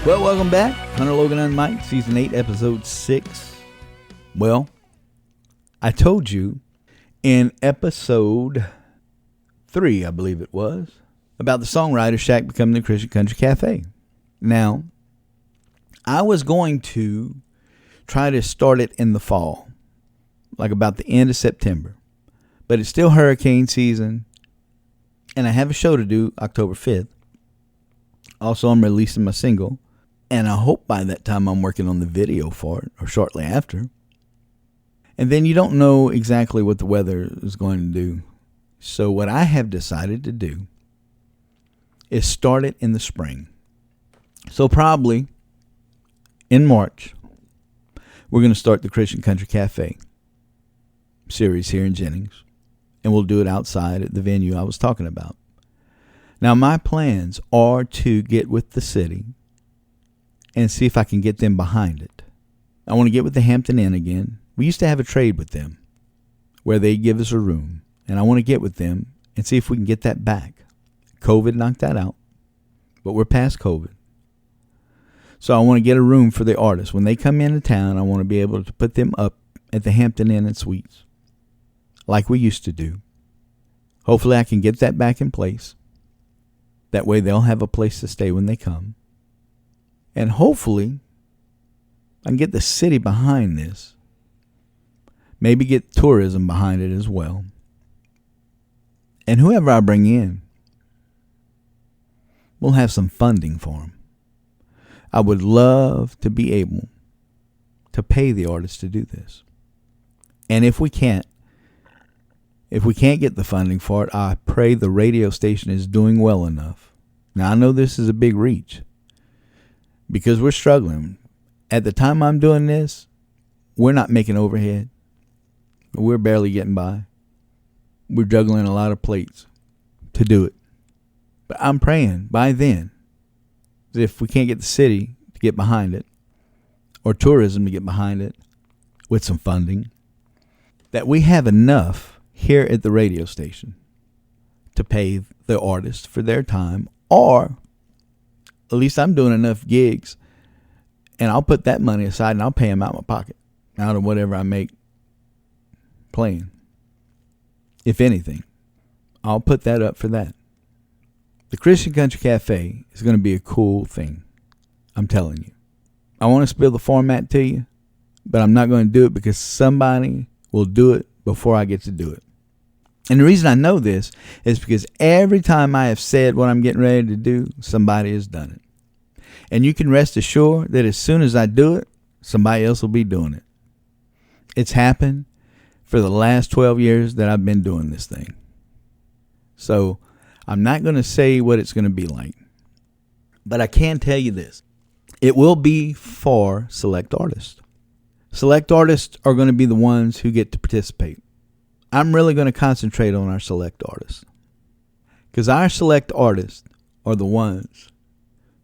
Well, welcome back. Hunter, Logan, and Mike, Season 8, Episode 6. Well, I told you in Episode 3, I believe it was, about the Songwriter Shack becoming the Christian Country Cafe. Now, I was going to try to start it in the fall, like about the end of September. But it's still hurricane season, and I have a show to do October 5th. Also, I'm releasing my single. And I hope by that time I'm working on the video for it, or shortly after. And then you don't know exactly what the weather is going to do. So what I have decided to do is start it in the spring. So probably in March, we're going to start the Christian Country Cafe series here in Jennings. And we'll do it outside at the venue I was talking about. Now my plans are to get with the city and see if I can get them behind it. I want to get with the Hampton Inn again. We used to have a trade with them where they give us a room. And I want to get with them and see if we can get that back. COVID knocked that out. But we're past COVID. So I want to get a room for the artists. When they come into town, I want to be able to put them up at the Hampton Inn and Suites like we used to do. Hopefully I can get that back in place. That way they'll have a place to stay when they come. And hopefully, I can get the city behind this. Maybe get tourism behind it as well. And whoever I bring in, we'll have some funding for them. I would love to be able to pay the artists to do this. And if we can't get the funding for it, I pray the radio station is doing well enough. Now, I know this is a big reach. Because we're struggling. At the time I'm doing this, we're not making overhead. We're barely getting by. We're juggling a lot of plates to do it. But I'm praying by then, that if we can't get the city to get behind it, or tourism to get behind it with some funding, that we have enough here at the radio station to pay the artists for their time, or at least I'm doing enough gigs, and I'll put that money aside and I'll pay them out of my pocket, out of whatever I make playing. If anything, I'll put that up for that. The Christian Country Cafe is going to be a cool thing. I'm telling you. I want to spill the format to you, but I'm not going to do it because somebody will do it before I get to do it. And the reason I know this is because every time I have said what I'm getting ready to do, somebody has done it. And you can rest assured that as soon as I do it, somebody else will be doing it. It's happened for the last 12 years that I've been doing this thing. So I'm not going to say what it's going to be like. But I can tell you this. It will be for select artists. Select artists are going to be the ones who get to participate. I'm really going to concentrate on our select artists. Because our select artists are the ones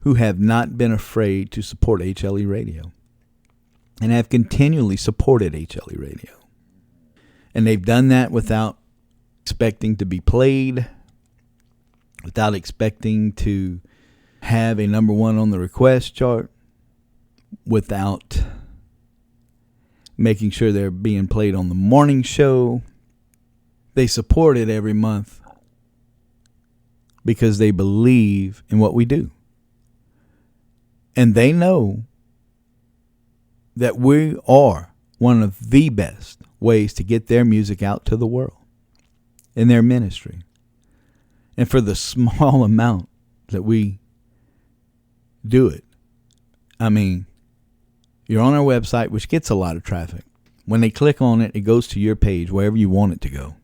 who have not been afraid to support HLE Radio. And have continually supported HLE Radio. And they've done that without expecting to be played. Without expecting to have a number one on the request chart. Without making sure they're being played on the morning show. They support it every month because they believe in what we do. And they know that we are one of the best ways to get their music out to the world in their ministry. And for the small amount that we do it, I mean, you're on our website, which gets a lot of traffic. When they click on it, it goes to your page, wherever you want it to go.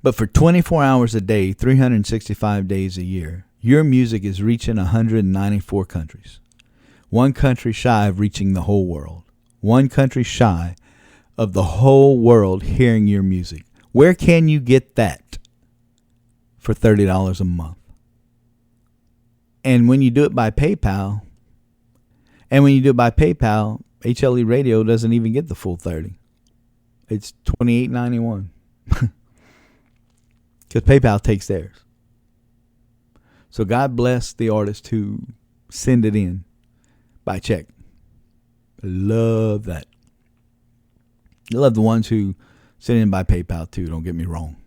But for 24 hours a day, 365 days a year, your music is reaching 194 countries. One country shy of reaching the whole world. One country shy of the whole world hearing your music. Where can you get that for $30 a month? And when you do it by PayPal, HLE Radio doesn't even get the full 30. It's $28.91. Because PayPal takes theirs. So God bless the artists who send it in. by check. I love that. I love the ones who send in by PayPal too, don't get me wrong.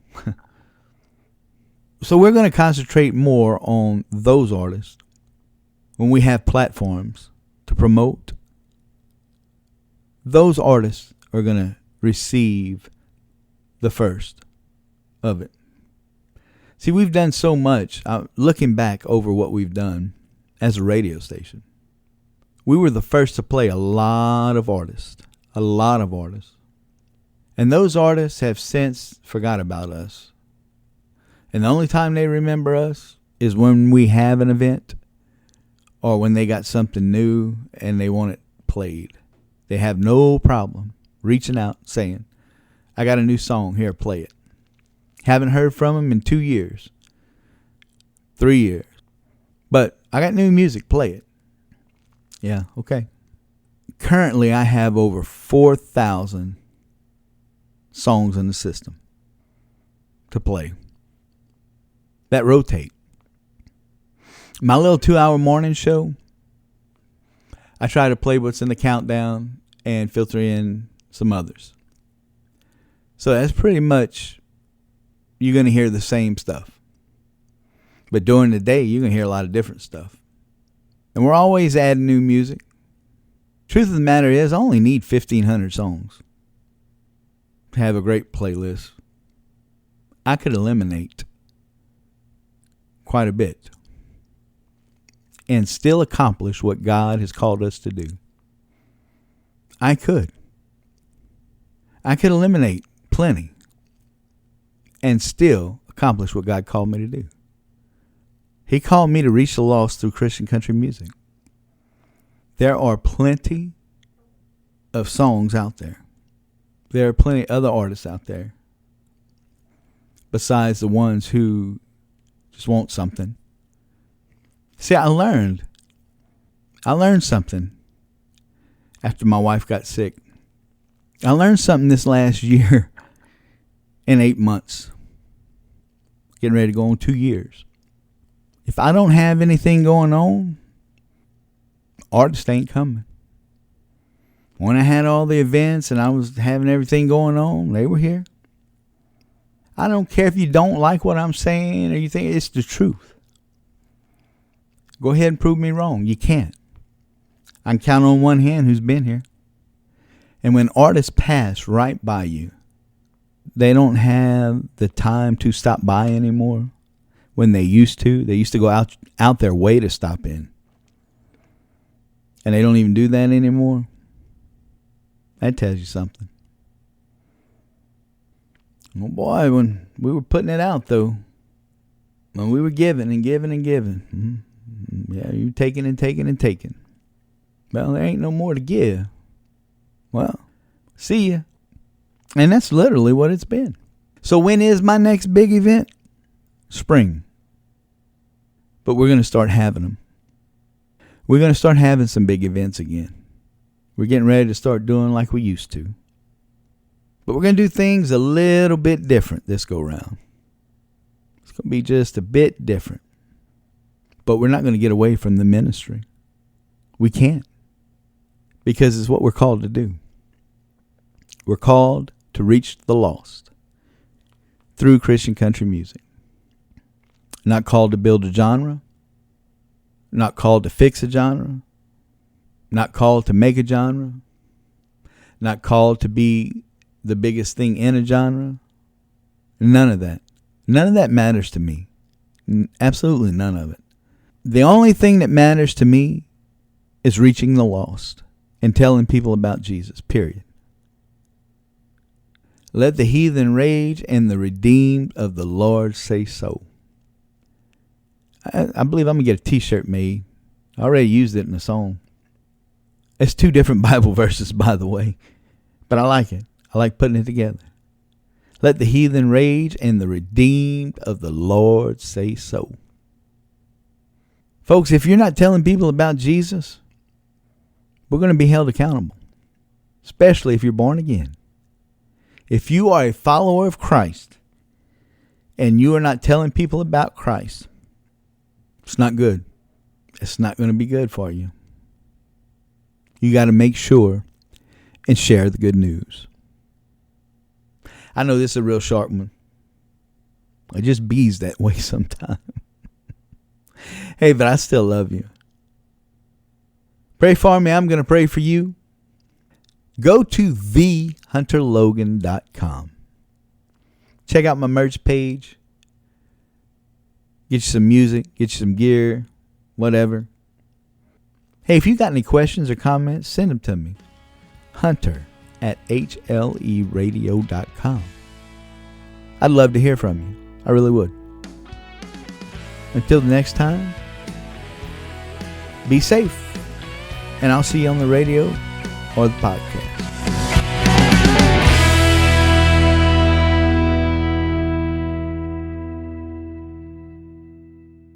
So we're going to concentrate more on those artists when we have platforms to promote. Those artists are going to receive the first of it. See, we've done so much. Looking back over what we've done as a radio station, we were the first to play a lot of artists. And those artists have since forgot about us. And the only time they remember us is when we have an event or when they got something new and they want it played. They have no problem reaching out saying, I got a new song, here, play it. Haven't heard from them in 2 years, 3 years. But I got new music, play it. Yeah, okay. Currently, I have over 4,000 songs in the system to play that rotate. My little 2-hour morning show, I try to play what's in the countdown and filter in some others. So that's pretty much, you're going to hear the same stuff. But during the day, you're going to hear a lot of different stuff. And we're always adding new music. Truth of the matter is, I only need 1,500 songs to have a great playlist. I could eliminate quite a bit and still accomplish what God has called us to do. I could eliminate plenty and still accomplish what God called me to do. He called me to reach the lost through Christian country music. There are plenty of songs out there. There are plenty of other artists out there besides the ones who just want something. See, I learned something after my wife got sick. I learned something this last year in 8 months. Getting ready to go on 2 years. If I don't have anything going on, artists ain't coming. When I had all the events and I was having everything going on, they were here. I don't care if you don't like what I'm saying or you think it's the truth. Go ahead and prove me wrong. You can't. I can count on one hand who's been here. And when artists pass right by you, they don't have the time to stop by anymore. When they used to go out their way to stop in. And they don't even do that anymore. That tells you something. Oh boy, when we were putting it out though, when we were giving and giving and giving, yeah, you taking and taking and taking. Well, there ain't no more to give. Well, see ya. And that's literally what it's been. So when is my next big event? Spring. But we're going to start having them. We're going to start having some big events again. We're getting ready to start doing like we used to. But we're going to do things a little bit different this go round. It's going to be just a bit different. But we're not going to get away from the ministry. We can't. Because it's what we're called to do. We're called to reach the lost through Christian country music. Not called to build a genre. Not called to fix a genre. Not called to make a genre. Not called to be the biggest thing in a genre. None of that. None of that matters to me. Absolutely none of it. The only thing that matters to me is reaching the lost and telling people about Jesus, period. Let the heathen rage and the redeemed of the Lord say so. I believe I'm going to get a t-shirt made. I already used it in a song. It's 2 different Bible verses, by the way. But I like it. I like putting it together. Let the heathen rage and the redeemed of the Lord say so. Folks, if you're not telling people about Jesus, we're going to be held accountable. Especially if you're born again. If you are a follower of Christ and you are not telling people about Christ, it's not good. It's not going to be good for you. You got to make sure and share the good news. I know this is a real sharp one. It just bees that way sometimes. Hey, but I still love you. Pray for me. I'm going to pray for you. Go to thehunterlogan.com. Check out my merch page. Get you some music. Get you some gear. Whatever. Hey, if you got any questions or comments, send them to me. hunter@hleradio.com. I'd love to hear from you. I really would. Until the next time, be safe. And I'll see you on the radio or the podcast.